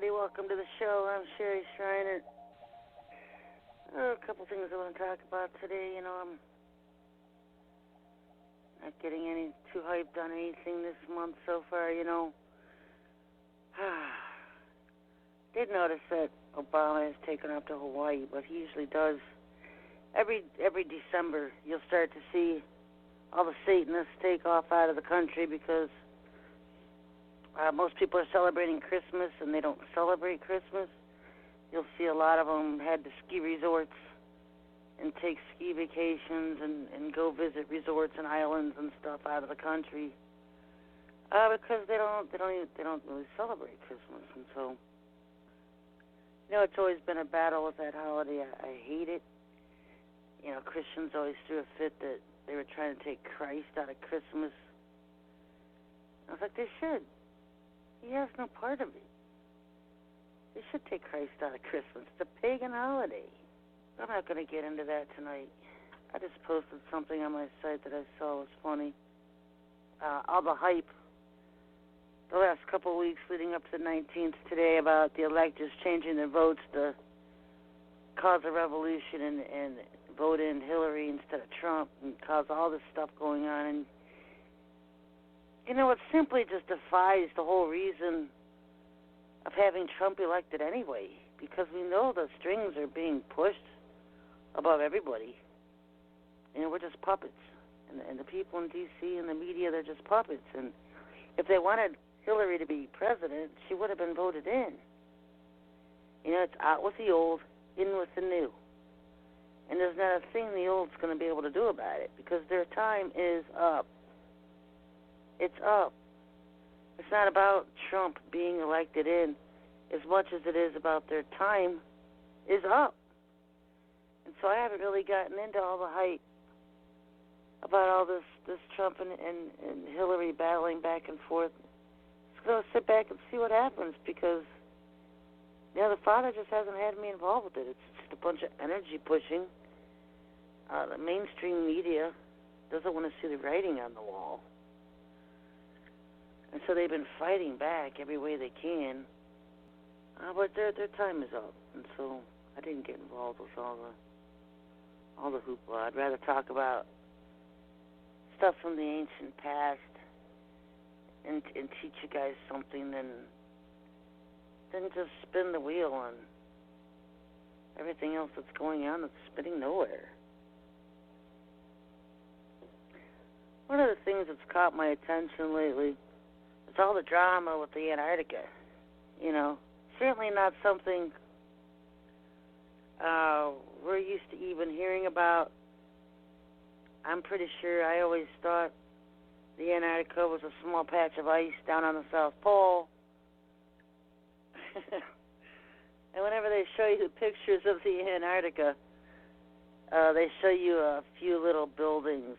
everybody. Welcome to the show. I'm Sherry Schreiner. A couple things I want to talk about today. I'm not getting any too hyped on anything this month so far. Did notice that Obama has taken off to Hawaii, but he usually does. Every December, you'll start to see all the Satanists take off out of the country because most people are celebrating Christmas and they don't celebrate Christmas. You'll see a lot of them head to ski resorts and take ski vacations and go visit resorts and islands and stuff out of the country because they don't really celebrate Christmas. And so, it's always been a battle with that holiday. I hate it. Christians always threw a fit that they were trying to take Christ out of Christmas. I was like, they should. He has no part of it. They should take Christ out of Christmas. It's a pagan holiday. I'm not going to get into that tonight. I just posted something on my site that I saw was funny. All the hype the last couple of weeks leading up to the 19th today about the electors changing their votes to cause a revolution and vote in Hillary instead of Trump and cause all this stuff going on. And it simply just defies the whole reason of having Trump elected anyway, because we know the strings are being pushed above everybody. We're just puppets. And the people in D.C. and the media, they're just puppets. And if they wanted Hillary to be president, she would have been voted in. It's out with the old, in with the new. And there's not a thing the old's going to be able to do about it because their time is up. It's up. It's not about Trump being elected in as much as it is about their time is up. And so I haven't really gotten into all the hype about all this Trump and Hillary battling back and forth. Just going to sit back and see what happens because, the father just hasn't had me involved with it. It's just a bunch of energy pushing. The mainstream media doesn't want to see the writing on the wall. And so they've been fighting back every way they can. But their time is up. And so I didn't get involved with all the hoopla. I'd rather talk about stuff from the ancient past and teach you guys something than just spin the wheel on everything else that's going on that's spinning nowhere. One of the things that's caught my attention lately is all the drama with the Antarctica. Certainly not something we're used to even hearing about. I'm pretty sure I always thought the Antarctica was a small patch of ice down on the South Pole. And whenever they show you pictures of the Antarctica, they show you a few little buildings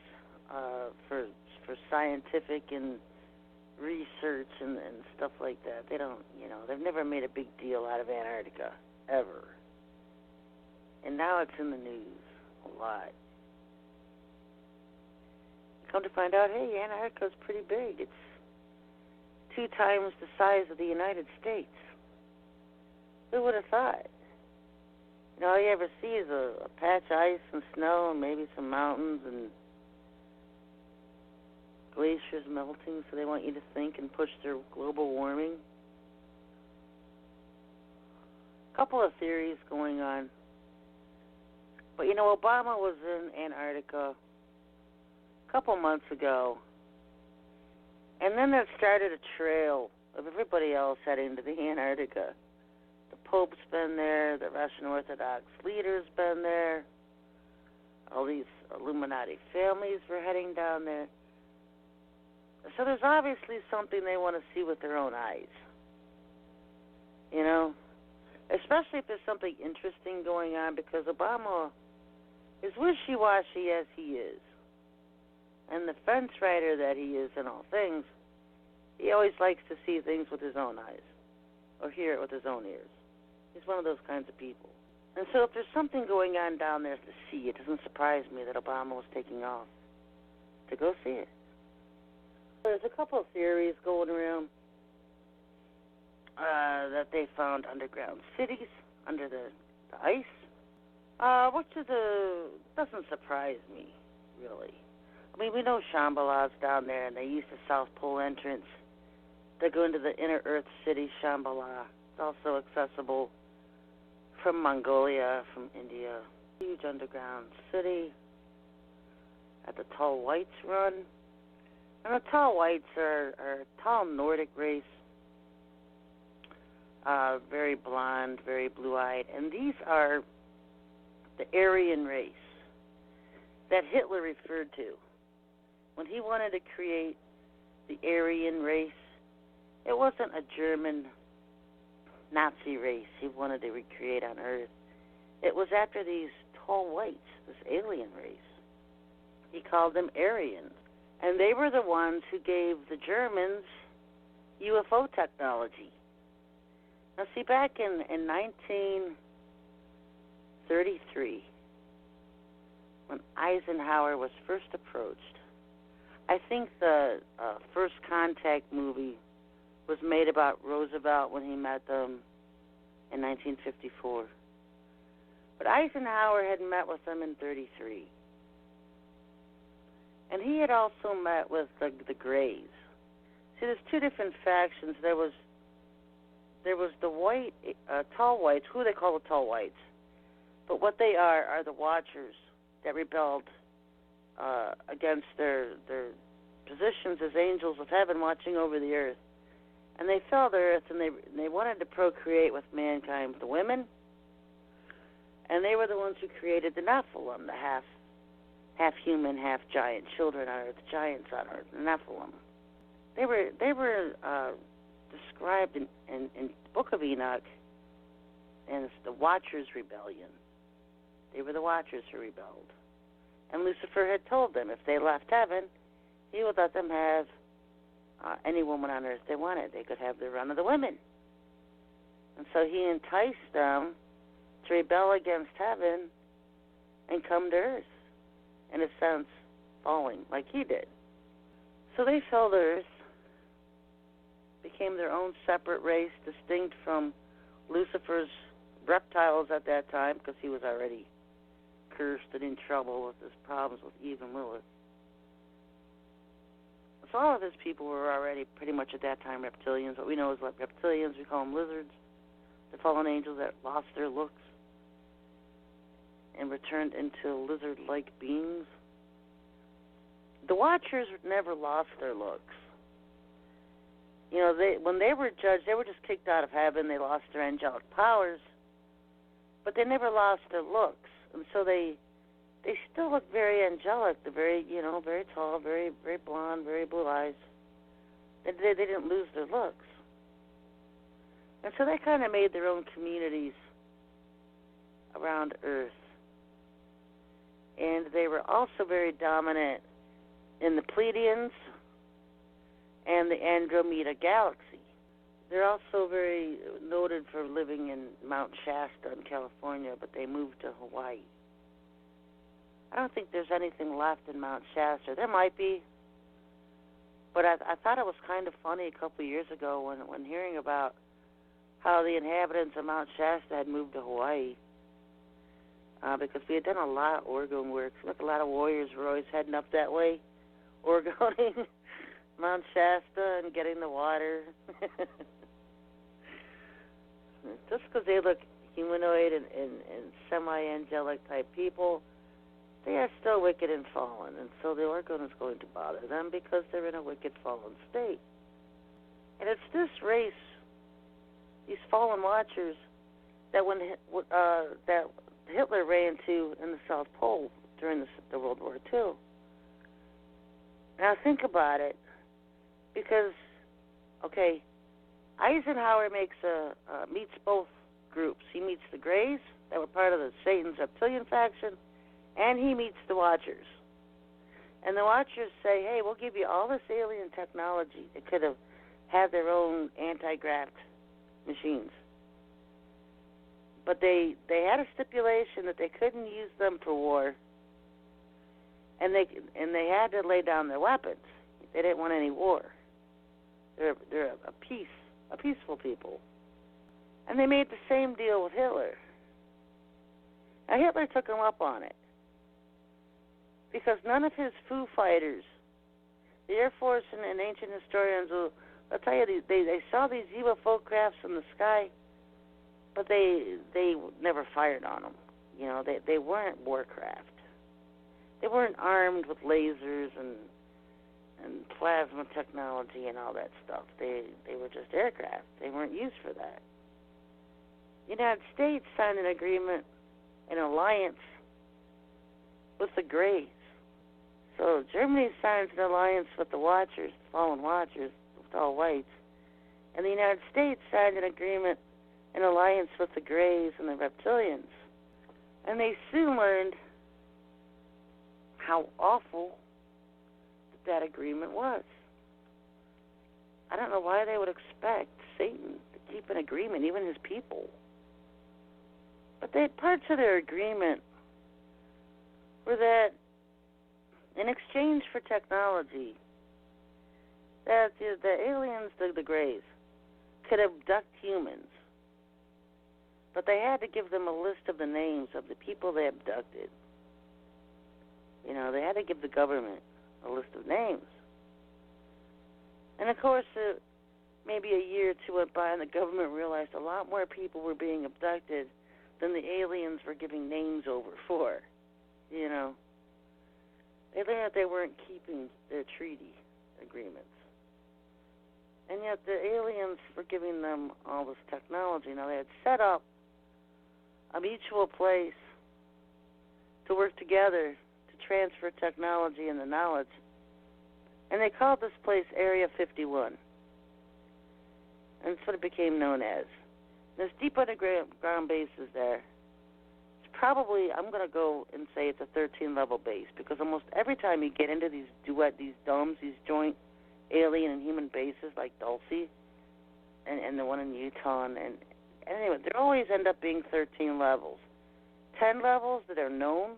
for scientific and research and stuff like that. They don't, they've never made a big deal out of Antarctica, ever. And now it's in the news a lot. Come to find out, hey, Antarctica's pretty big. It's 2 times the size of the United States. Who would have thought? All you ever see is a patch of ice and snow and maybe some mountains and glaciers melting, so they want you to think and push their global warming. A couple of theories going on. But, Obama was in Antarctica a couple months ago, and then there started a trail of everybody else heading to the Antarctica. The Pope's been there, the Russian Orthodox leader's been there, all these Illuminati families were heading down there. So there's obviously something they want to see with their own eyes. Especially if there's something interesting going on, because Obama, as wishy-washy as he is, and the fence rider that he is in all things, he always likes to see things with his own eyes, or hear it with his own ears. He's one of those kinds of people. And so if there's something going on down there to see, it doesn't surprise me that Obama was taking off to go see it. There's a couple of theories going around. that they found underground cities under the ice, which doesn't surprise me, really. I mean, we know Shambhala's down there, and they use the South Pole entrance to go into the inner Earth city, Shambhala. It's also accessible from Mongolia, from India. Huge underground city at the Tall Whites run. And the Tall Whites are a tall Nordic race, very blonde, very blue-eyed. And these are the Aryan race that Hitler referred to. When he wanted to create the Aryan race, it wasn't a German Nazi race he wanted to recreate on Earth. It was after these tall whites, this alien race. He called them Aryans. And they were the ones who gave the Germans UFO technology. Now, see, back in 1933, when Eisenhower was first approached, I think the First Contact movie was made about Roosevelt when he met them in 1954. But Eisenhower had met with them in 33. And he had also met with the Greys. See, there's two different factions. There was the white, tall whites, who they call the tall whites. But what they are the Watchers that rebelled against their positions as angels of heaven watching over the earth. And they fell to earth, and they wanted to procreate with mankind, the women. And they were the ones who created the Nephilim, the half human, half giant children on earth, giants on earth, the Nephilim. They were described in the Book of Enoch as the Watchers' rebellion. They were the Watchers who rebelled. And Lucifer had told them if they left heaven, he would let them have any woman on earth they wanted. They could have the run of the women. And so he enticed them to rebel against heaven and come to earth, in a sense, falling like he did. So they fell to earth, became their own separate race, distinct from Lucifer's reptiles at that time, because he was already cursed and in trouble with his problems with Eve and Lilith. So all of his people were already pretty much at that time reptilians. What we know is like reptilians, we call them lizards, the fallen angels that lost their looks and returned into lizard-like beings. The Watchers never lost their looks. You know, when they were judged, they were just kicked out of heaven. They lost their angelic powers, but they never lost their looks. And so they still look very angelic. They're very, very tall, very, very blonde, very blue eyes. They didn't lose their looks. And so they kind of made their own communities around Earth. And they were also very dominant in the Pleiadians and the Andromeda Galaxy. They're also very noted for living in Mount Shasta in California, but they moved to Hawaii. I don't think there's anything left in Mount Shasta. There might be, but I thought it was kind of funny a couple of years ago when hearing about how the inhabitants of Mount Shasta had moved to Hawaii, because we had done a lot of Oregon work. Like a lot of warriors were always heading up that way, Oregoning Mount Shasta and getting the water. Just because they look humanoid and semi-angelic type people, they are still wicked and fallen, and so the Oregon is going to bother them because they're in a wicked, fallen state. And it's this race, these fallen Watchers, that that Hitler ran into in the South Pole during the World War II. Now think about it, because, okay, Eisenhower meets both groups. He meets the Greys that were part of the Satan's reptilian faction, and he meets the Watchers. And the Watchers say, hey, we'll give you all this alien technology. They could have had their own anti-graft machines. But they had a stipulation that they couldn't use them for war, and they had to lay down their weapons. They didn't want any war. They're a a peaceful people. And they made the same deal with Hitler. Now, Hitler took him up on it because none of his Foo Fighters, the Air Force and ancient historians will tell you, they saw these UFO crafts in the sky, but they never fired on them. You know, they weren't warcraft. They weren't armed with lasers and plasma technology and all that stuff. They were just aircraft. They weren't used for that. The United States signed an agreement, an alliance with the Greys. So Germany signs an alliance with the Watchers, the Fallen Watchers, with all whites. And the United States signed an agreement, an alliance with the Greys and the Reptilians. And they soon learned how awful that agreement was. I don't know why they would expect Satan to keep an agreement, even his people. But parts of their agreement were that in exchange for technology, that the aliens, the Greys, could abduct humans. But they had to give them a list of the names of the people they abducted. You know, they had to give the government a list of names. And of course, maybe a year or two went by and the government realized a lot more people were being abducted than the aliens were giving names over for. You know, they learned that they weren't keeping their treaty agreements. And yet the aliens were giving them all this technology. Now, they had set up a mutual place to work together to transfer technology and the knowledge. And they called this place Area 51. And that's what it became known as. There's deep underground bases there. It's probably, I'm going to go and say it's a 13-level base, because almost every time you get into these domes, these joint alien and human bases like Dulce and the one in Utah, and anyway, they always end up being 13 levels. 10 levels that are known,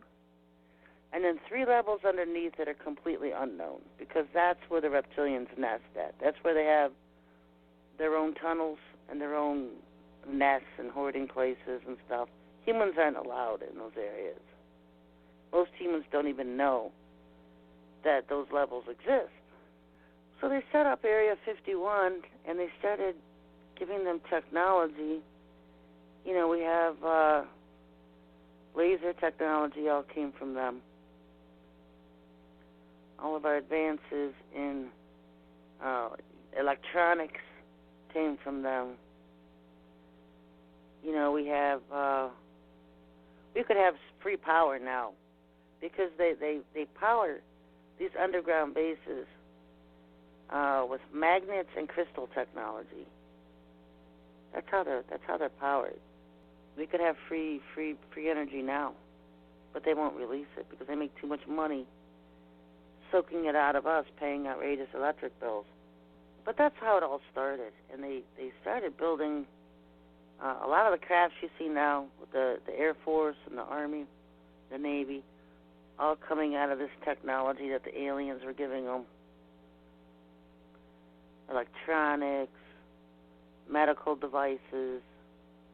and then 3 levels underneath that are completely unknown, because that's where the reptilians nest at. That's where they have their own tunnels and their own nests and hoarding places and stuff. Humans aren't allowed in those areas. Most humans don't even know that those levels exist. So they set up Area 51, and they started giving them technology. You know, we have laser technology, all came from them. All of our advances in electronics came from them. You know, we could have free power now, because they power these underground bases with magnets and crystal technology. That's how they're powered. We could have free energy now, but they won't release it because they make too much money soaking it out of us, paying outrageous electric bills. But that's how it all started, and they started building a lot of the crafts you see now with the Air Force and the Army, the Navy, all coming out of this technology that the aliens were giving them. Electronics, medical devices,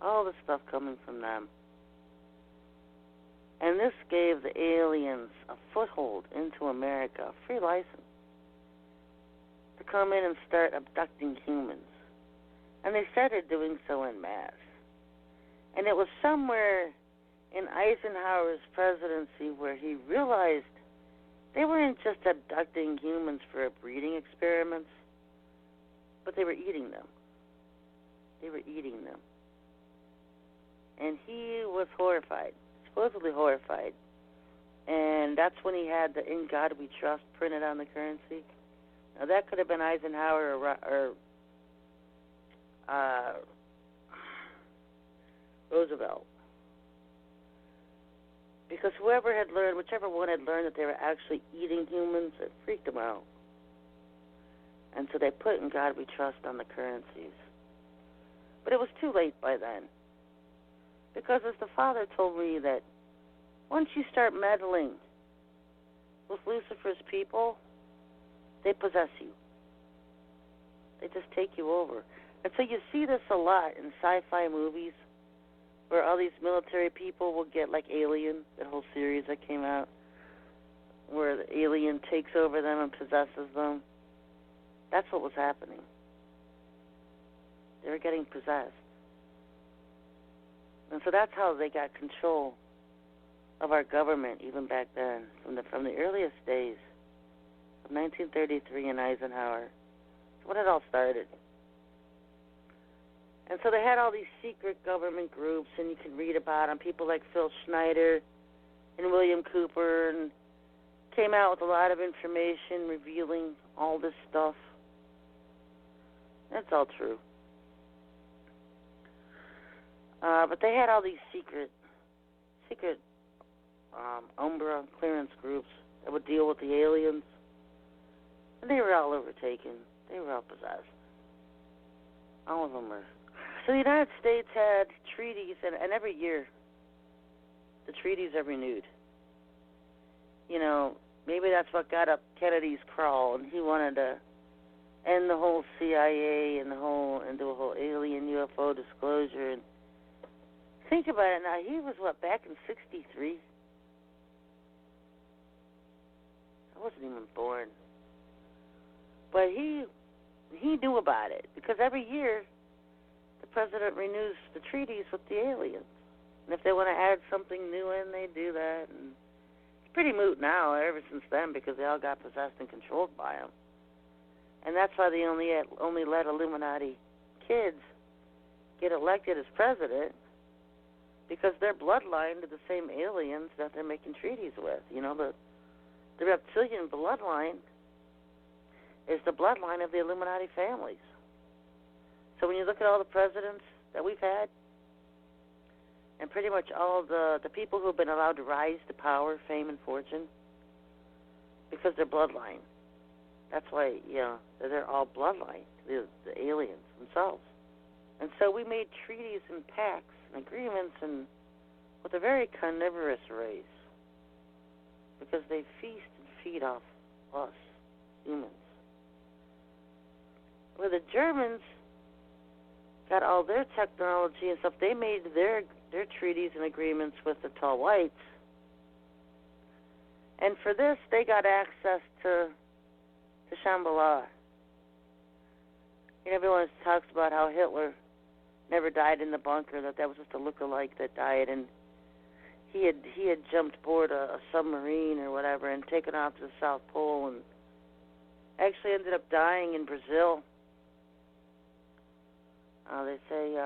all the stuff coming from them. And this gave the aliens a foothold into America, a free license, to come in and start abducting humans. And they started doing so en masse. And it was somewhere in Eisenhower's presidency where he realized they weren't just abducting humans for breeding experiments, but they were eating them. They were eating them. And he was horrified, supposedly horrified. And that's when he had the "In God We Trust" printed on the currency. Now, that could have been Eisenhower or Roosevelt. Because whichever one had learned that they were actually eating humans, it freaked them out. And so they put "In God We Trust" on the currencies. But it was too late by then. Because as the Father told me, that once you start meddling with Lucifer's people, they possess you. They just take you over. And so you see this a lot in sci-fi movies where all these military people will get like Alien, that whole series that came out, where the alien takes over them and possesses them. That's what was happening. They were getting possessed. And so that's how they got control of our government even back then, from the earliest days of 1933 in Eisenhower. That's when it all started. And so they had all these secret government groups, and you can read about them, people like Phil Schneider and William Cooper, and came out with a lot of information revealing all this stuff. That's all true. But they had all these secret Umbra clearance groups that would deal with the aliens. And they were all overtaken. They were all possessed. All of them were. So the United States had treaties, and every year the treaties are renewed. You know, maybe that's what got up Kennedy's crawl, and he wanted to end the whole CIA and do a whole alien UFO disclosure. And think about it now. He was, back in 1963? I wasn't even born. But he knew about it, because every year the president renews the treaties with the aliens. And if they want to add something new in, they do that. And it's pretty moot now ever since then, because they all got possessed and controlled by him. And that's why they only let Illuminati kids get elected as president, because they're bloodline to the same aliens that they're making treaties with. You know, the reptilian bloodline is the bloodline of the Illuminati families. So when you look at all the presidents that we've had, and pretty much all the people who have been allowed to rise to power, fame, and fortune, because they're bloodline. That's why, they're all bloodline, the aliens themselves. And so we made treaties and pacts and agreements with a very carnivorous race, because they feast and feed off us, humans. Where the Germans got all their technology and stuff, they made their treaties and agreements with the tall whites. And for this, they got access to Shambhala. Everyone talks about how Hitler never died in the bunker, that was just a look-alike that died, and he had jumped aboard a submarine or whatever and taken off to the South Pole, and actually ended up dying in Brazil. They say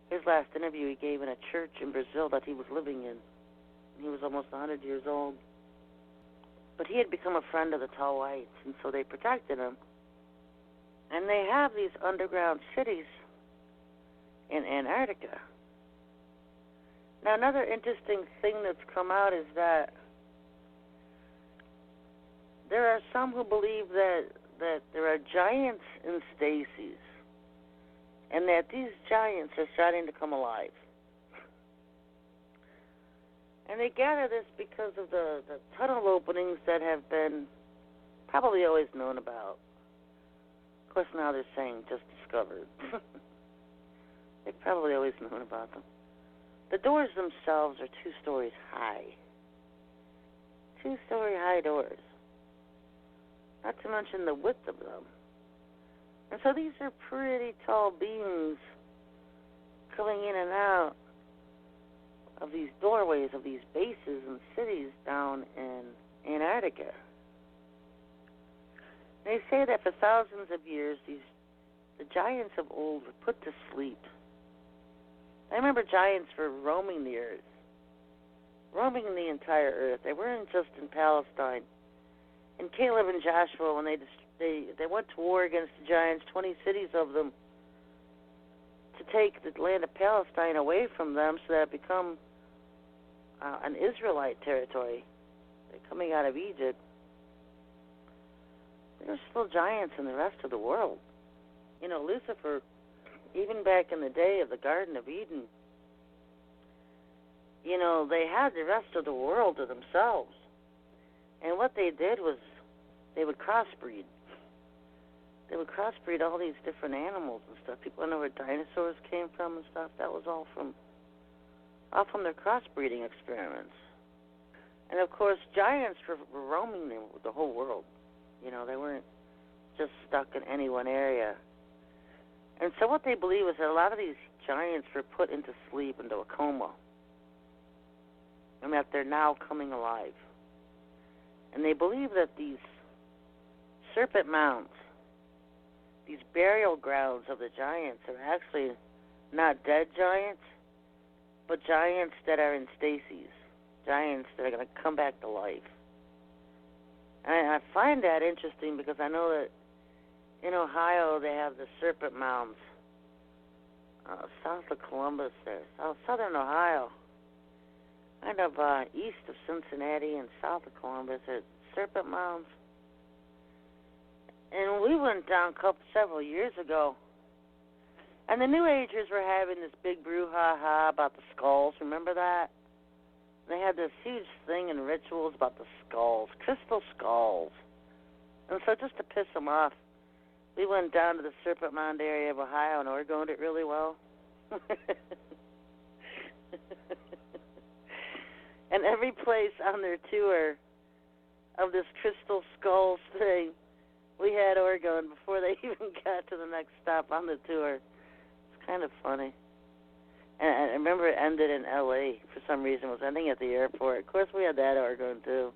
his last interview he gave in a church in Brazil that he was living in. He was almost 100 years old. But he had become a friend of the tall whites, and so they protected him. And they have these underground cities in Antarctica. Now, another interesting thing that's come out is that there are some who believe that there are giants in stasis, and that these giants are starting to come alive. And they gather this because of the tunnel openings that have been probably always known about. Of course, now they're saying just discovered. They've probably always known about them. The doors themselves are 2 stories high. 2-story high doors. Not to mention the width of them. And so these are pretty tall beings coming in and out of these doorways of these bases and cities down in Antarctica. They say that for thousands of years, the giants of old were put to sleep. I remember giants were roaming the earth, roaming the entire earth. They weren't just in Palestine. And Caleb and Joshua, when they went to war against the giants, 20 cities of them, to take the land of Palestine away from them so that it become an Israelite territory. They're coming out of Egypt. There's still giants in the rest of the world. Lucifer, even back in the day of the Garden of Eden, they had the rest of the world to themselves. And what they did was they would crossbreed. they would crossbreed all these different animals and stuff. People know where dinosaurs came from and stuff. That was all from their crossbreeding experiments. And of course, giants were roaming the whole world. You know, they weren't just stuck in any one area. And so what they believe is that a lot of these giants were put into sleep, into a coma, and that they're now coming alive. And they believe that these serpent mounds, these burial grounds of the giants, are actually not dead giants, but giants that are in stasis, giants that are going to come back to life. And I find that interesting because I know that in Ohio they have the serpent mounds, south of Columbus there, southern Ohio, kind of east of Cincinnati and south of Columbus, are serpent mounds. And we went down several years ago, and the New Agers were having this big brouhaha about the skulls. Remember that? They had this huge thing and rituals about the skulls, crystal skulls. And so just to piss them off, we went down to the Serpent Mound area of Ohio and Oregoned it really well. And every place on their tour of this crystal skulls thing, we had Oregon before they even got to the next stop on the tour. It's kind of funny. And I remember it ended in L.A. for some reason. It was ending at the airport. Of course, we had that Oregon, too.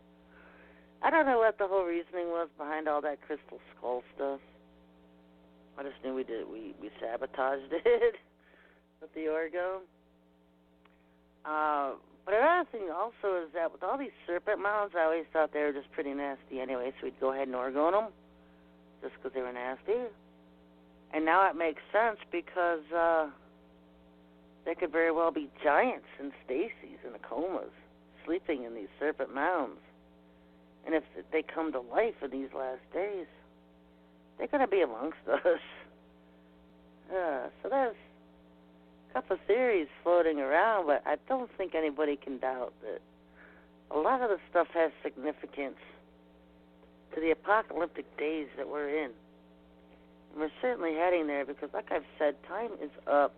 I don't know what the whole reasoning was behind all that crystal skull stuff. I just knew we did. We sabotaged it with the Oregon. But another thing also is that with all these serpent mounds, I always thought they were just pretty nasty anyway, so we'd go ahead and Oregon them just because they were nasty. And now it makes sense because there could very well be giants in stasis and comas sleeping in these serpent mounds. And if they come to life in these last days, they're going to be amongst us. So there's a couple of theories floating around, but I don't think anybody can doubt that a lot of the stuff has significance to the apocalyptic days that we're in. And we're certainly heading there because, like I've said, time is up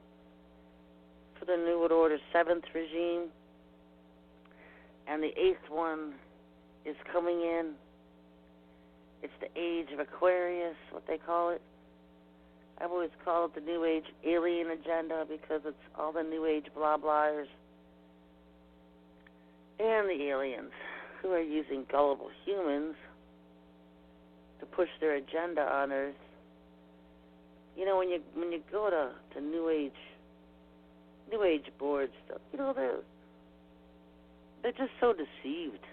for the New World Order 7th regime, and the 8th one is coming in. It's the age of Aquarius, what they call it. I've always called it the New Age alien agenda because it's all the New Age blah-blahers and the aliens who are using gullible humans to push their agenda on Earth. You know, when you go to New Age boards, you know, they're just so deceived.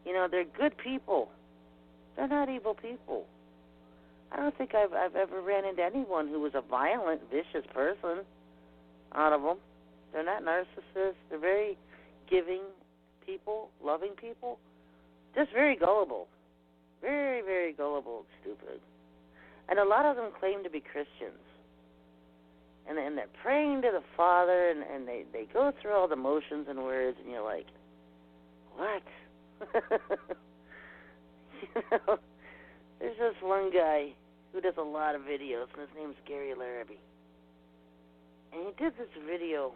You know, they're good people. They're not evil people. I don't think I've ever ran into anyone who was a violent, vicious person out of them. They're not narcissists. They're very giving people, loving people. Just very gullible. Very, very gullible and stupid. And a lot of them claim to be Christians. And they're praying to the Father, and they go through all the motions and words, and you're like, what? You know, there's this one guy who does a lot of videos, and his name's Gary Larrabee. And he did this video.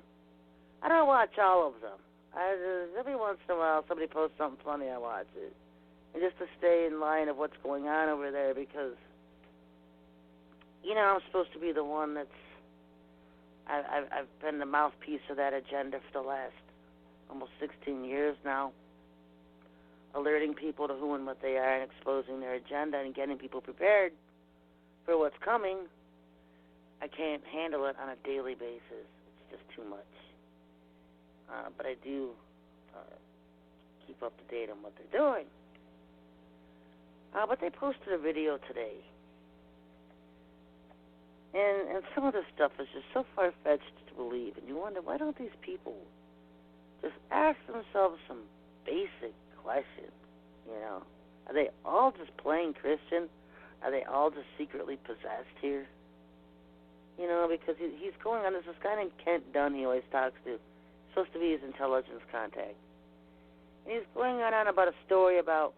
I don't watch all of them. Every once in a while, somebody posts something funny, I watch it. And just to stay in line of what's going on over there, because, you know, I'm supposed to be the one that's, I've been the mouthpiece of that agenda for the last almost 16 years now, alerting people to who and what they are and exposing their agenda and getting people prepared for what's coming. I can't handle it on a daily basis. It's just too much. But I do keep up to date on what they're doing. But they posted a video today. And some of the stuff is just so far-fetched to believe. And you wonder, why don't these people just ask themselves some basic questions? You know, are they all just plain Christian? Are they all just secretly possessed here? You know, because he's going on, there's this guy named Kent Dunn he always talks to. He's supposed to be his intelligence contact. And he's going on about a story about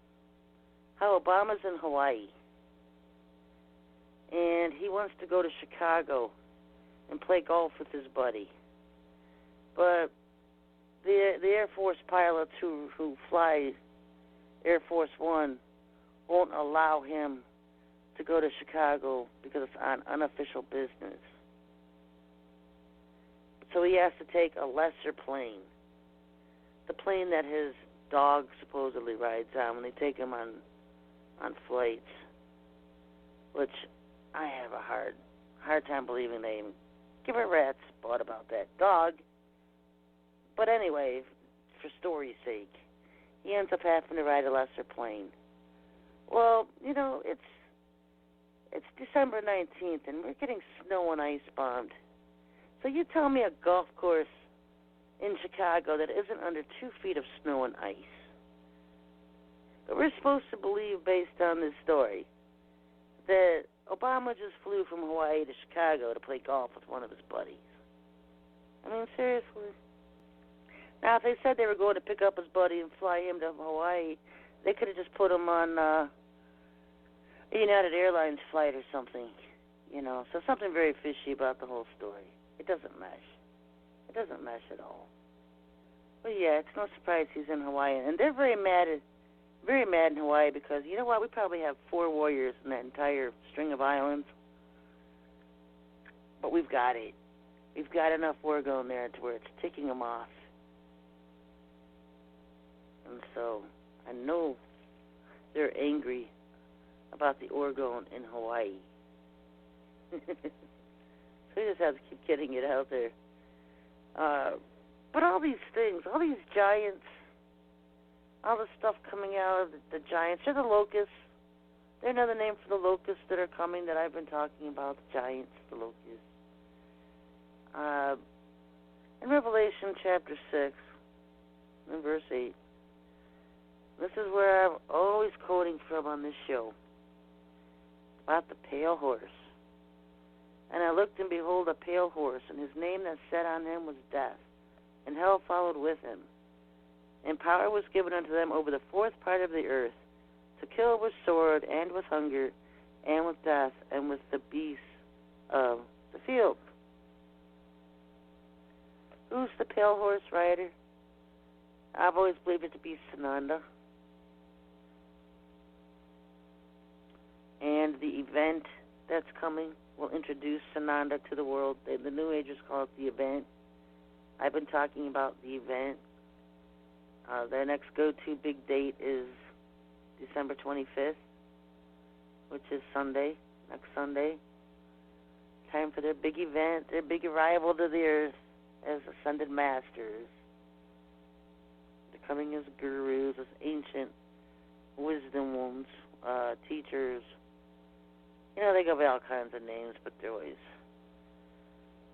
how Obama's in Hawaii. and he wants to go to Chicago and play golf with his buddy. But the Air Force pilots who fly Air Force One won't allow him to go to Chicago because it's on unofficial business. So he has to take a lesser plane, the plane that his dog supposedly rides on when they take him on flights, which I have a hard time believing they even give a rat's butt about that dog. But anyway, for story's sake, he ends up having to ride a lesser plane. Well, you know, it's December 19th, and we're getting snow and ice bombed. So you tell me a golf course in Chicago that isn't under 2 feet of snow and ice. But we're supposed to believe, based on this story, that Obama just flew from Hawaii to Chicago to play golf with one of his buddies. I mean, seriously? Now, if they said they were going to pick up his buddy and fly him to Hawaii, they could have just put him on a United Airlines flight or something, you know. So something very fishy about the whole story. It doesn't mesh. It doesn't mesh at all. But yeah, it's no surprise he's in Hawaii, and they're very mad in Hawaii because, you know what, we probably have 4 warriors in that entire string of islands. But we've got it. We've got enough Orgone there to where it's ticking them off. And so I know they're angry about the Orgone in Hawaii. So we just have to keep getting it out there. But all these things, all these giants, all the stuff coming out of the giants, they're the locusts. They're another name for the locusts that are coming that I've been talking about, the giants, the locusts. In Revelation chapter 6, in verse 8, this is where I'm always quoting from on this show, about the pale horse. And I looked, and behold, a pale horse, and his name that sat on him was Death, and hell followed with him. And power was given unto them over the 4th part of the earth, to kill with sword, and with hunger, and with death, and with the beasts of the field. Who's the pale horse rider? I've always believed it to be Sananda. And the event that's coming will introduce Sananda to the world. The New Agers call it the event. I've been talking about the event. Their next go-to big date is December 25th, which is Sunday, next Sunday. Time for their big event, their big arrival to the earth as ascended masters. They're coming as gurus, as ancient wisdom ones, teachers. You know, they go by all kinds of names, but they're always,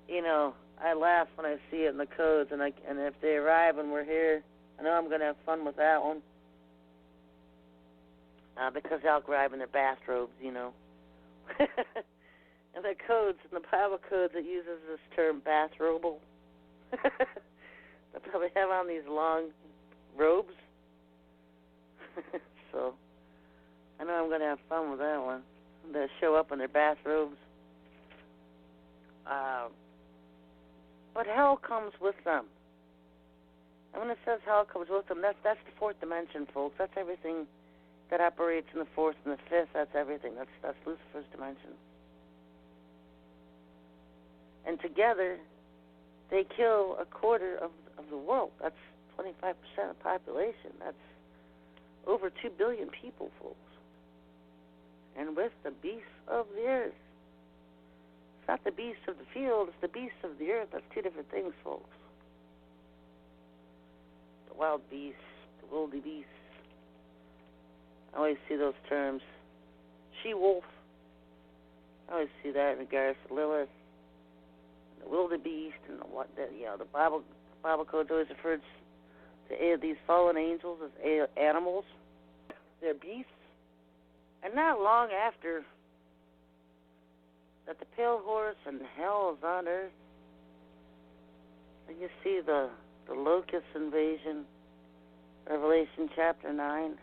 you know, I laugh when I see it in the codes, and if they arrive and we're here, I know I'm going to have fun with that one. Because they'll arrive in their bathrobes, you know. And the codes, in the Bible codes, it uses this term, bathrobal. They'll probably have on these long robes. So, I know I'm going to have fun with that one. They'll show up in their bathrobes. But hell comes with them. And when it says hell comes with them, that's the 4th dimension, folks. That's everything that operates in the 4th and the 5th. That's everything. That's Lucifer's dimension. And together, they kill a quarter of the world. That's 25% of the population. That's over 2 billion people, folks. And with the beasts of the earth. It's not the beasts of the field, it's the beasts of the earth. That's 2 different things, folks. The wild beasts, the wildy beasts. I always see those terms. She-wolf. I always see that in regards to Lilith, the wildebeest, and the Bible code always refers to these fallen angels as animals. They're beasts. And not long after that, the pale horse and hell is on earth, and you see the locust invasion, Revelation chapter 9.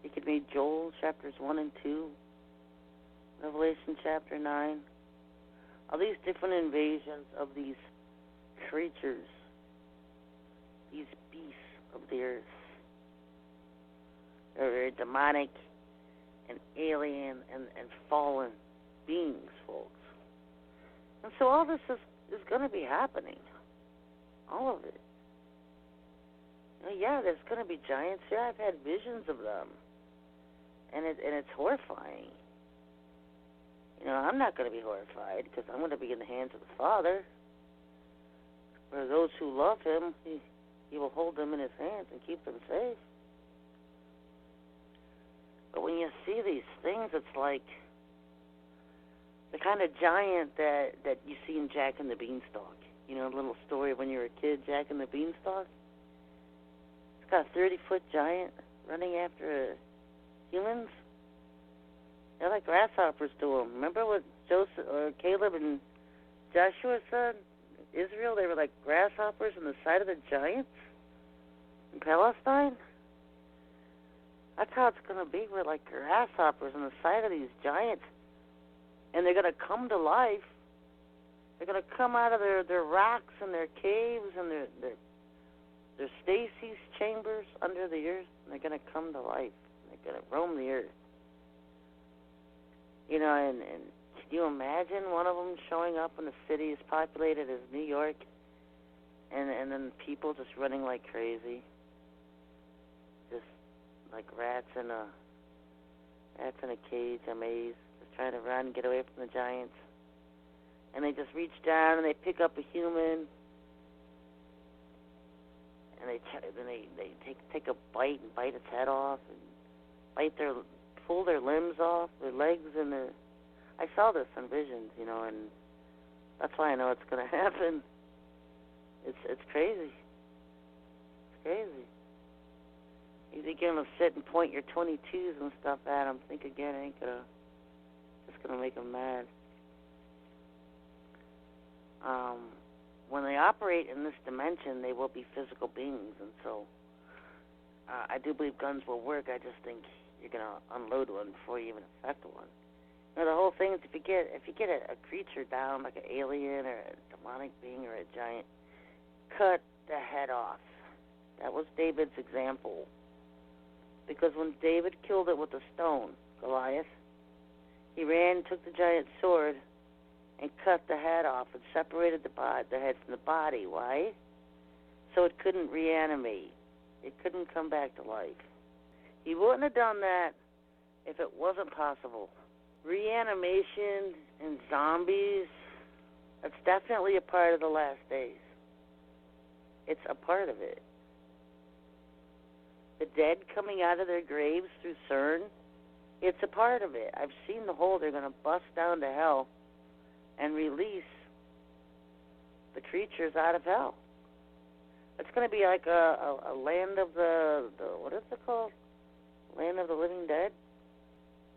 You could read Joel chapters 1 and 2. Revelation chapter 9. All these different invasions of these creatures, these beasts of the earth. They're very demonic and alien and fallen beings, folks. And so all this is going to be happening. All of it. Yeah, there's going to be giants. Yeah, I've had visions of them. And it's horrifying. I'm not going to be horrified because I'm going to be in the hands of the Father. For those who love Him, He will hold them in His hands and keep them safe. But when you see these things, it's like the kind of giant that you see in Jack and the Beanstalk. The little story of when you were a kid, Jack and the Beanstalk. It's got a 30-foot giant running after humans. They're like grasshoppers to them. Remember what Joseph or Caleb and Joshua said? Israel, they were like grasshoppers on the side of the giants in Palestine. That's how it's going to be. We're like grasshoppers on the side of these giants. And they're going to come to life. They're going to come out of their rocks and their caves and their stasis chambers under the earth. And they're going to come to life. They're going to roam the earth. And can you imagine one of them showing up in a city as populated as New York, and then people just running like crazy, just like rats in a cage, a maze, just trying to run and get away from the giants. And they just reach down and they pick up a human, and they take a bite and bite its head off, and pull their limbs off, their legs and their... I saw this in visions, and that's why I know it's going to happen. It's crazy. It's crazy. You think you're going to sit and point your 22s and stuff at them, think again, ain't going to... Just going to make them mad. When they operate in this dimension, they will be physical beings, and so I do believe guns will work. I just think you're going to unload one before you even affect one. The whole thing is if you get a creature down, like an alien or a demonic being or a giant, cut the head off. That was David's example. Because when David killed it with a stone, Goliath, he ran, took the giant's sword, and cut the head off and separated the head from the body. Why? So it couldn't reanimate. It couldn't come back to life. He wouldn't have done that if it wasn't possible. Reanimation and zombies, that's definitely a part of the last days. It's a part of it. The dead coming out of their graves through CERN, it's a part of it. I've seen the hole. They're going to bust down to hell and release the creatures out of hell. It's going to be like a land of the what is it called? Land of the living dead?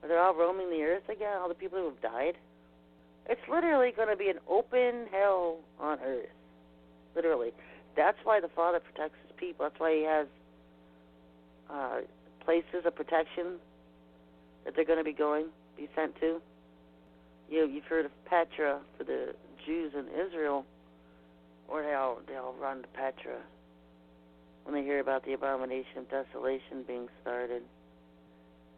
Where they're all roaming the earth again, all the people who have died. It's literally going to be an open hell on earth. Literally. That's why the Father protects His people. That's why He has places of protection that they're going to be sent to. You've heard of Petra for the Jews in Israel, or they all run to Petra when they hear about the abomination of desolation being started.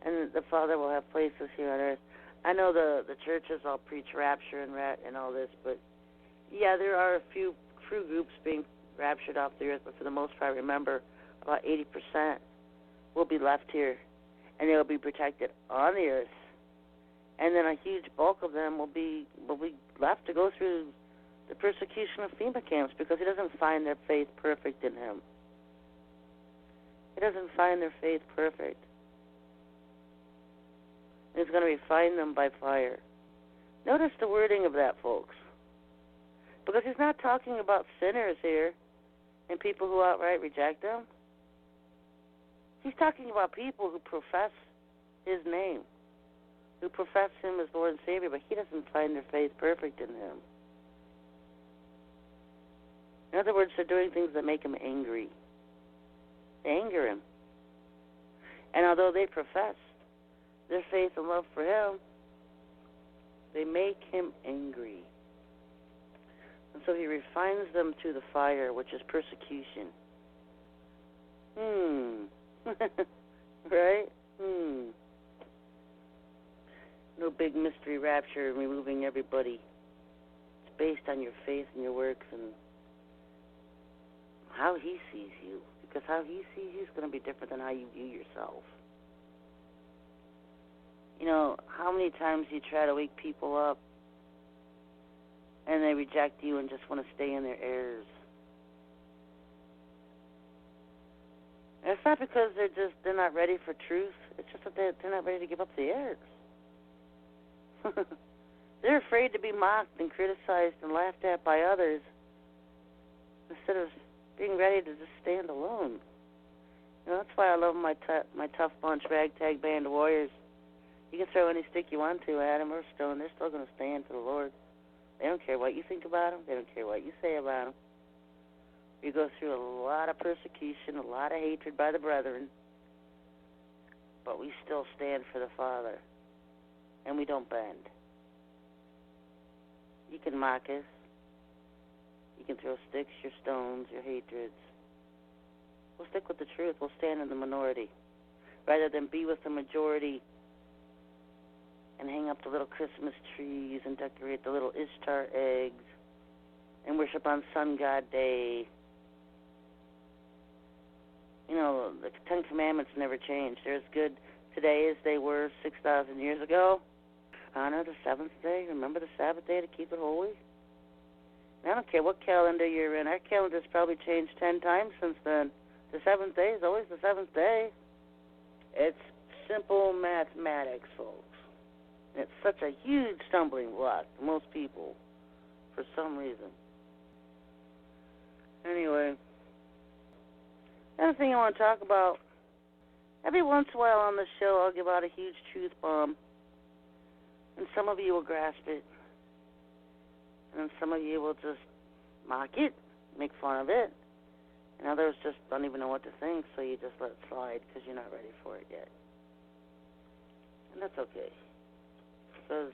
And the Father will have places here on earth. I know the churches all preach rapture and all this, but yeah, there are a few crew groups being raptured off the earth, but for the most part, remember, about 80% will be left here, and they will be protected on the earth. And then a huge bulk of them will be left to go through the persecution of FEMA camps because He doesn't find their faith perfect in Him. He doesn't find their faith perfect. He's going to refine them by fire. Notice the wording of that, folks. Because He's not talking about sinners here and people who outright reject Him. He's talking about people who profess His name, who profess Him as Lord and Savior, but He doesn't find their faith perfect in Him. In other words, they're doing things that make Him angry. They anger Him. And although they profess their faith and love for Him, They make him angry. And so he refines them through the fire, which is persecution. Right? No big mystery rapture removing everybody. It's based on your faith and your works and how he sees you. Because how he sees you is going to be different than how you view yourself. You know, how many times you try to wake people up and they reject you and just want to stay in their errors? And it's not because they're not ready for truth. It's just that they're not ready to give up the errors. They're afraid to be mocked and criticized and laughed at by others instead of being ready to just stand alone. You know, that's why I love my tough bunch, ragtag band of warriors. You can throw any stick you want to at them or stone. They're still going to stand for the Lord. They don't care what you think about them. They don't care what you say about them. You go through a lot of persecution, a lot of hatred by the brethren, but we still stand for the Father, and we don't bend. You can mock us. You can throw sticks, your stones, your hatreds. We'll stick with the truth. We'll stand in the minority rather than be with the majority and hang up the little Christmas trees and decorate the little Ishtar eggs and worship on Sun God Day. You know, the Ten Commandments never change. They're as good today as they were 6,000 years ago. Honor the seventh day. Remember the Sabbath day to keep it holy. And I don't care what calendar you're in. Our calendar's probably changed 10 times since then. The seventh day is always the seventh day. It's simple mathematics, folks. It's such a huge stumbling block to most people for some reason. Anyway, another thing I want to talk about, every once in a while on the show I'll give out a huge truth bomb, and some of you will grasp it, and then some of you will just mock it, make fun of it, and others just don't even know what to think, so you just let it slide because you're not ready for it yet. And that's okay. Because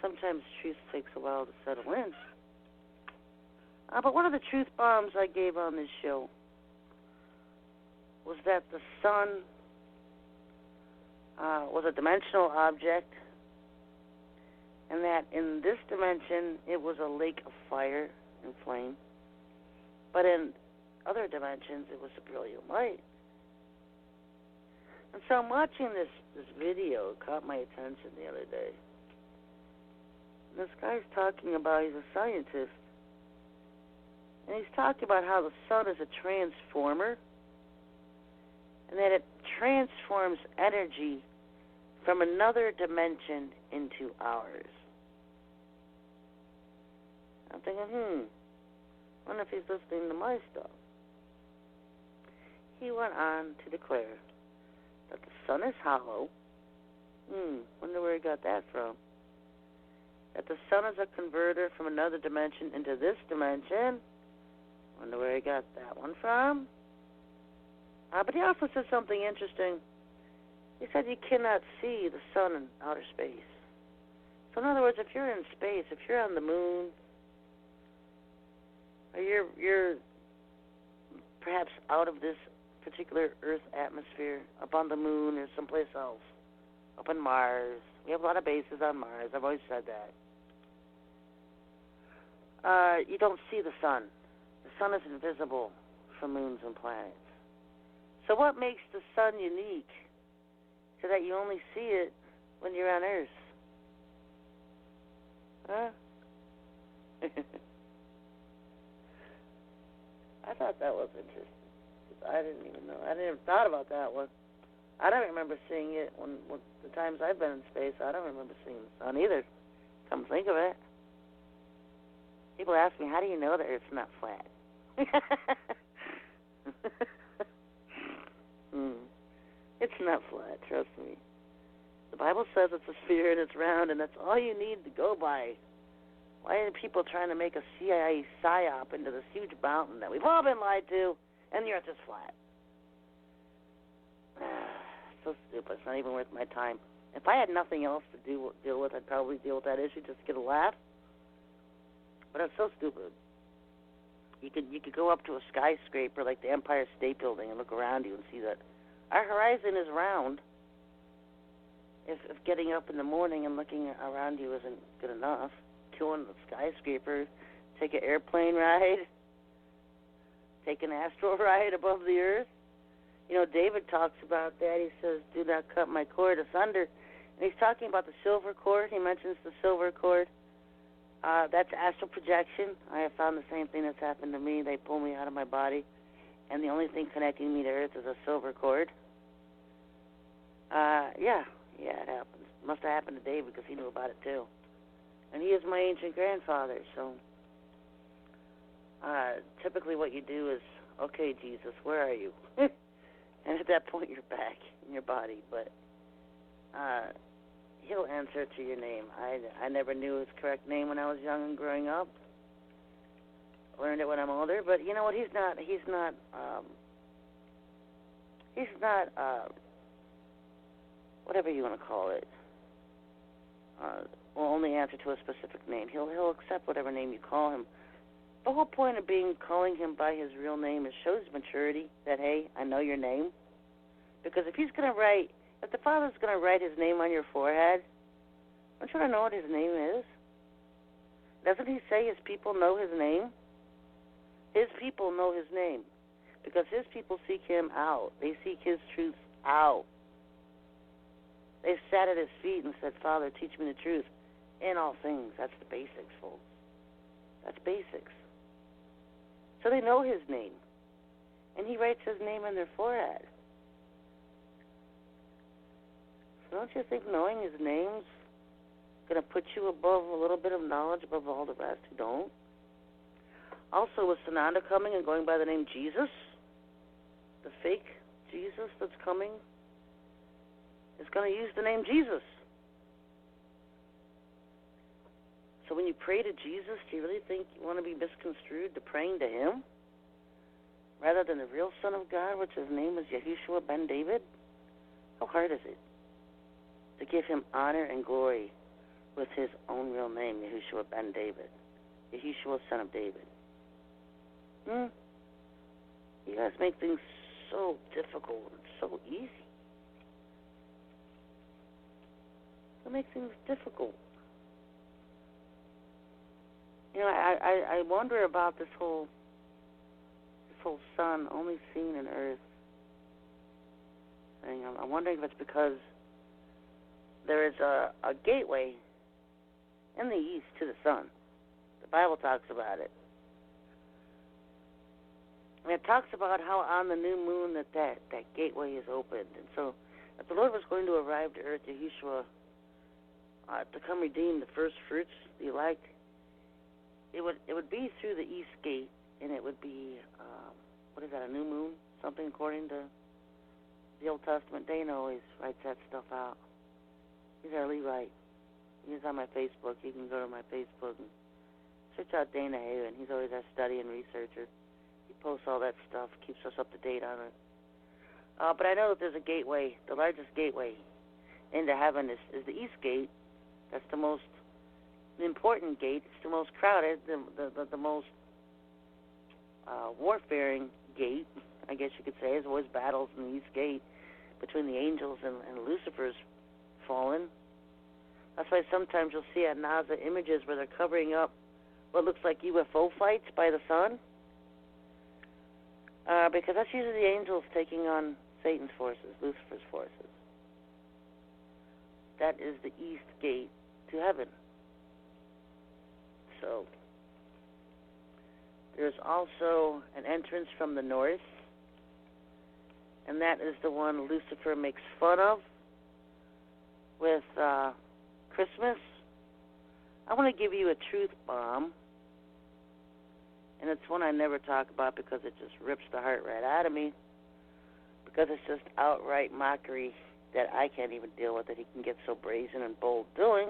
sometimes truth takes a while to settle in. But one of the truth bombs I gave on this show was that the sun was a dimensional object, and that in this dimension it was a lake of fire and flame, but in other dimensions it was a brilliant light. And so I'm watching this video. It caught my attention the other day. This guy's talking about, he's a scientist, and he's talking about how the sun is a transformer, and that it transforms energy from another dimension into ours. I'm thinking, I wonder if he's listening to my stuff. He went on to declare that the sun is hollow. Wonder where he got that from. That the sun is a converter from another dimension into this dimension. Wonder where he got that one from. But he also said something interesting. He said you cannot see the sun in outer space. So in other words, if you're in space, if you're on the moon, or you're perhaps out of this particular Earth atmosphere, up on the moon or someplace else, up on Mars. We have a lot of bases on Mars. I've always said that. You don't see the sun. The sun is invisible from moons and planets. So what makes the sun unique so that you only see it when you're on Earth? Huh? I thought that was interesting. I didn't even know. I didn't even thought about that one. I don't remember seeing it when the times I've been in space. I don't remember seeing the sun either. Come think of it. People ask me, how do you know the Earth's not flat? It's not flat, trust me. The Bible says it's a sphere and it's round, and that's all you need to go by. Why are people trying to make a CIA psyop into this huge mountain that we've all been lied to, and the Earth is flat? So stupid. It's not even worth my time. If I had nothing else to deal with, I'd probably deal with that issue just to get a laugh. But it's so stupid. You could go up to a skyscraper like the Empire State Building and look around you and see that our horizon is round. If getting up in the morning and looking around you isn't good enough, go on the skyscraper, take an airplane ride, take an astral ride above the earth. You know, David talks about that. He says, "Do not cut my cord asunder." And he's talking about the silver cord. He mentions the silver cord. That's astral projection. I have found the same thing that's happened to me. They pull me out of my body, and the only thing connecting me to earth is a silver cord. Yeah, it happens. Must have happened to David because he knew about it too. And he is my ancient grandfather, so typically what you do is, okay, Jesus, where are you? And at that point, you're back in your body, but he'll answer to your name. I never knew his correct name when I was young and growing up. Learned it when I'm older, but you know what? He's not whatever you want to call it. Will only answer to a specific name. He'll accept whatever name you call him. The whole point of calling him by his real name is shows maturity. That hey, I know your name. Because if the Father's going to write his name on your forehead, don't you want to know what his name is? Doesn't he say his people know his name? His people know his name because his people seek him out. They seek his truth out. They sat at his feet and said, "Father, teach me the truth in all things." That's the basics, folks. That's basics. So they know his name. And he writes his name on their forehead. So don't you think knowing his name's going to put you above a little bit of knowledge above all the rest who don't? Also, with Sananda coming and going by the name Jesus, the fake Jesus that's coming is going to use the name Jesus. So when you pray to Jesus, do you really think you want to be misconstrued to praying to him rather than the real Son of God, which his name is Yahushua ben David? How hard is it to give him honor and glory with his own real name, Yahushua ben David, Yahushua son of David? You guys make things so difficult and so easy. You make things difficult. You know, I wonder about this whole sun only seen in Earth thing. I'm wondering if it's because there is a gateway in the east to the sun. The Bible talks about it. And it talks about how on the new moon that gateway is opened. And so if the Lord was going to arrive to earth, Yahushua, to come redeem the first fruits, the elect, it would be through the east gate, and it would be, what is that, a new moon? Something according to the Old Testament. Dana always writes that stuff out. He's our Levite. He's on my Facebook. You can go to my Facebook and search out Dana Haven. He's always our study and researcher. He posts all that stuff, keeps us up to date on it. But I know that there's a gateway. The largest gateway into heaven is the east gate. That's the most important gate. It's the most crowded, the most warfaring gate, I guess you could say. There's always battles in the east gate between the angels and Lucifer's fallen. That's why sometimes you'll see at NASA images where they're covering up what looks like UFO fights by the sun. Because that's usually the angels taking on Satan's forces, Lucifer's forces. That is the east gate to heaven. So there's also an entrance from the north, and that is the one Lucifer makes fun of with Christmas. I want to give you a truth bomb, and it's one I never talk about because it just rips the heart right out of me, because it's just outright mockery that I can't even deal with, that he can get so brazen and bold doing.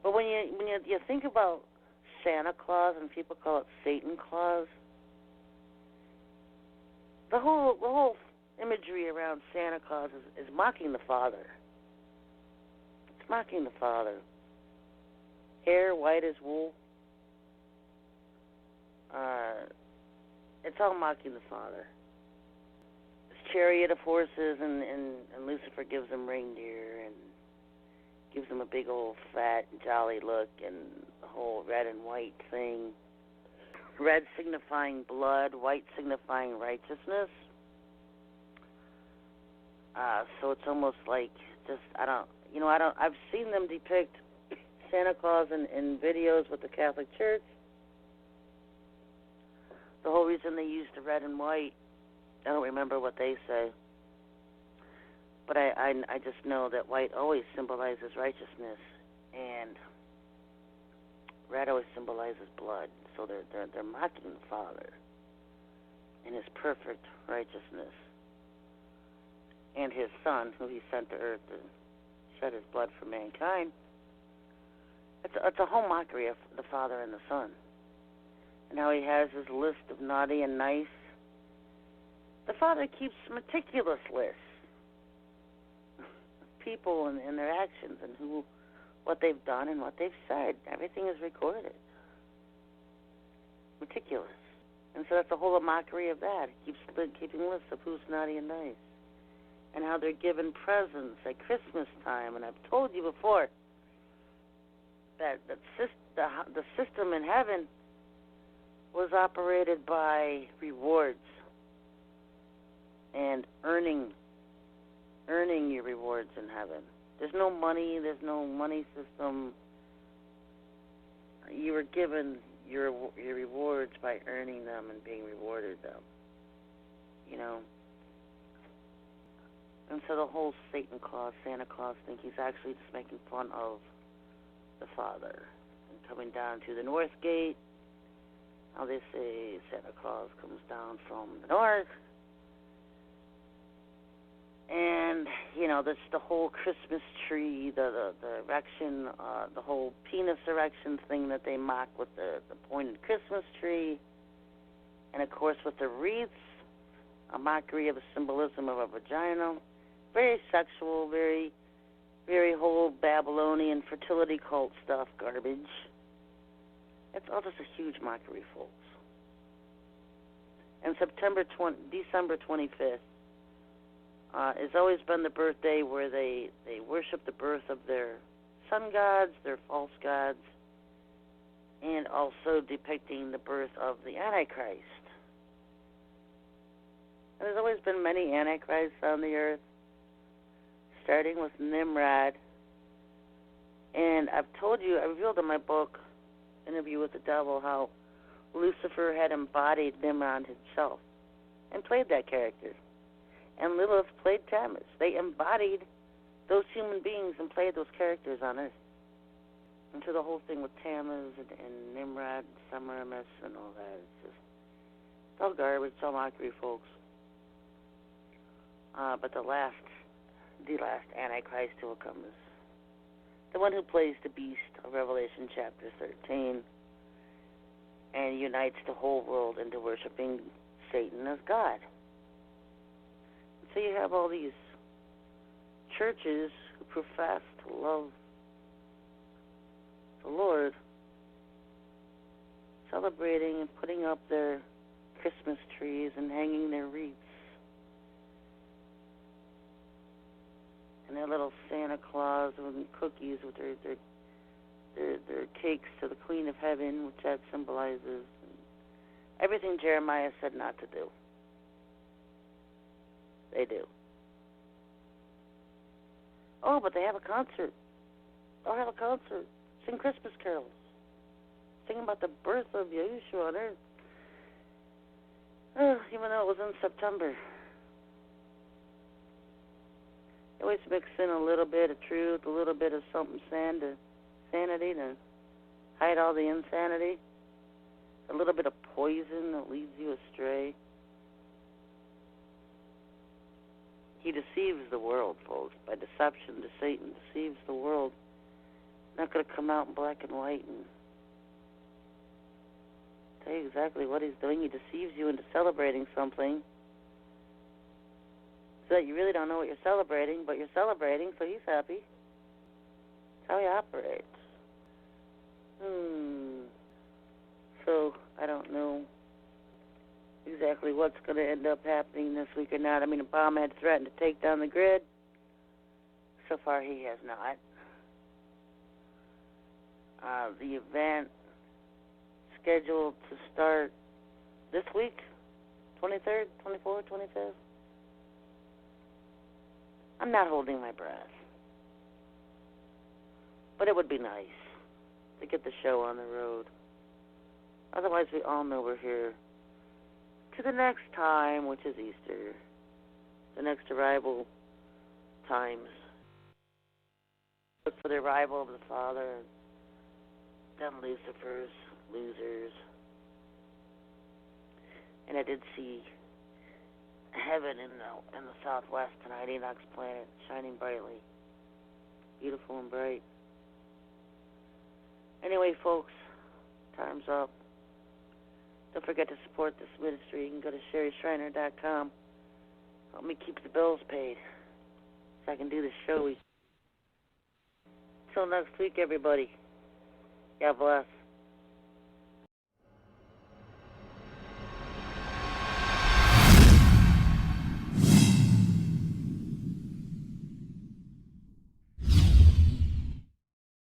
But when you think about Santa Claus, and people call it Satan Claus, the whole imagery around Santa Claus is mocking the Father. It's mocking the Father. Hair white as wool. It's all mocking the Father. This chariot of horses, and Lucifer gives him reindeer and gives him a big old fat jolly look, and the whole red and white thing. Red signifying blood, white signifying righteousness. So it's almost like I've seen them depict Santa Claus in videos with the Catholic Church. The whole reason they use the red and white, I don't remember what they say, but I just know that white always symbolizes righteousness, and red always symbolizes blood. So they're mocking the Father in his perfect righteousness, and his Son, who he sent to earth to shed his blood for mankind. It's a whole mockery of the Father and the Son. And how he has his list of naughty and nice. The Father keeps meticulous lists of people and their actions and what they've done and what they've said. Everything is recorded. Meticulous. And so that's a whole mockery of that. He keeps keeping lists of who's naughty and nice. And how they're given presents at Christmas time. And I've told you before that the system in heaven was operated by rewards and earning your rewards in heaven. There's no money system. You were given your rewards by earning them and being rewarded them. You know? And so the whole Santa Claus thing, he's actually just making fun of the Father. And coming down to the North Gate, how they say Santa Claus comes down from the north. And, that's the whole Christmas tree, the erection, the whole penis erection thing that they mock with the pointed Christmas tree. And, of course, with the wreaths, a mockery of the symbolism of a vagina. Very sexual, very, very whole Babylonian fertility cult stuff, garbage. It's all just a huge mockery, folks. And December 25th has always been the birthday where they worship the birth of their sun gods, their false gods, and also depicting the birth of the Antichrist. And there's always been many Antichrists on the earth, starting with Nimrod. And I've told you, I revealed in my book, Interview with the Devil, how Lucifer had embodied Nimrod himself and played that character. And Lilith played Tammuz. They embodied those human beings and played those characters on earth. And so the whole thing with Tammuz and Nimrod, Semiramis, and all that, it's all garbage, it's all mockery, folks. But the last Antichrist who will come is the one who plays the beast of Revelation chapter 13 and unites the whole world into worshiping Satan as God. So you have all these churches who profess to love the Lord celebrating and putting up their Christmas trees and hanging their wreaths and their little Santa Claus and cookies with their cakes to the Queen of Heaven, which that symbolizes everything Jeremiah said not to do. They do. Oh, but they have a concert. They'll have a concert. Sing Christmas carols. Sing about the birth of Yeshua on earth. Even though it was in September. They always mix in a little bit of truth, a little bit of something sanity to hide all the insanity. A little bit of poison that leads you astray. He deceives the world, folks. By deception, Satan deceives the world. Not going to come out in black and white and tell you exactly what he's doing. He deceives you into celebrating something So that you really don't know what you're celebrating, but you're celebrating, so he's happy. That's how he operates. So, I don't know exactly what's going to end up happening this week or not. I mean, Obama had threatened to take down the grid. So far, he has not. The event scheduled to start this week, 23rd, 24th, 25th. I'm not holding my breath. But it would be nice to get the show on the road. Otherwise, we all know we're here to the next time, which is Easter. The next arrival times. Look for the arrival of the Father, then Lucifer's losers. And I did see heaven in the southwest tonight, Enoch's planet, shining brightly. Beautiful and bright. Anyway, folks, time's up. Don't forget to support this ministry. You can go to SherryShriner.com. Help me keep the bills paid so I can do this show. Till next week, everybody. God bless.